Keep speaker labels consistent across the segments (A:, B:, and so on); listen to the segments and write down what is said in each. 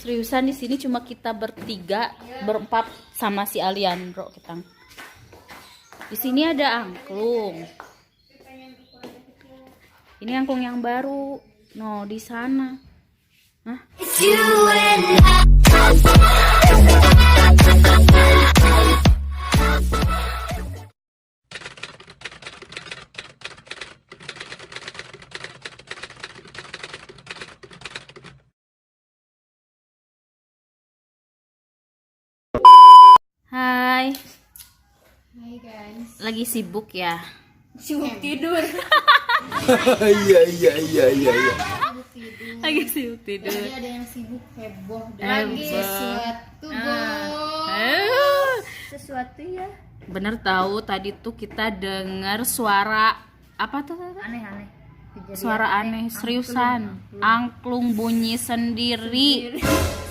A: Seriusan di sini cuma kita bertiga, berempat sama si Alian, bro kita. Di sini ada angklung. Ini angklung yang baru. No, di sana. Hah? Hai.
B: Hai guys.
A: Lagi sibuk ya?
B: Sibuk tidur.
C: Iya.
B: Sibuk tidur.
A: Lagi sibuk tidur.
B: Tadi ada yang sibuk heboh.
A: Lagi
B: Sesuatu sesuatu ya.
A: Bener tahu tadi tuh kita dengar suara apa tuh?
B: Aneh-aneh.
A: Suara aneh, seriusan. Angklung bunyi sendiri.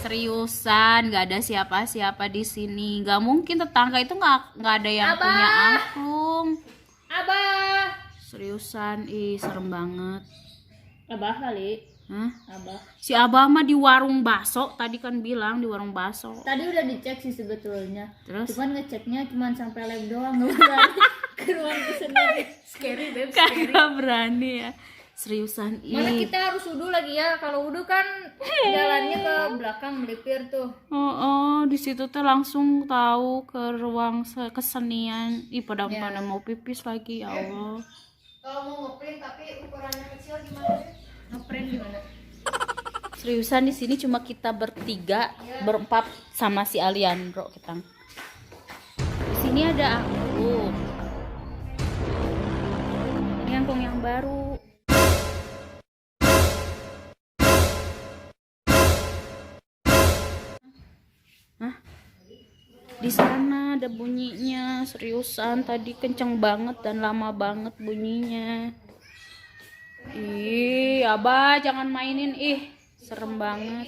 A: Seriusan, nggak ada siapa-siapa di sini. Nggak mungkin tetangga itu nggak ada yang
B: Abah.
A: punya angklung.
B: Abah.
A: Seriusan, ih serem banget.
B: Abah kali.
A: Hah?
B: Abah.
A: Si Abah mah di warung bakso, tadi kan bilang di warung bakso.
B: Tadi udah dicek sih sebetulnya.
A: Terus
B: Cuman ngeceknya cuman sampai lab doang, nggak berani ke ruang sendiri. Scary beb, scary.
A: kagak berani ya. Seriusan,
B: Mana
A: ih.
B: kita harus wudhu lagi ya. Kalau wudhu kan jalannya ke belakang melipir tuh.
A: Oh, di situ tuh langsung tahu ke ruang kesenian. Ih, pada mau pipis lagi, ya Allah.
B: Kalau mau ngeprint tapi ukurannya kecil gimana? Ngeprint gimana?
A: Seriusan di sini cuma kita bertiga, berempat sama si Alian, bro kita. Di sini ada angklung. Ini angklung yang baru. Hah? Di sana ada bunyinya, seriusan tadi kenceng banget dan lama banget bunyinya. Ih, Abah jangan mainin, ih serem banget.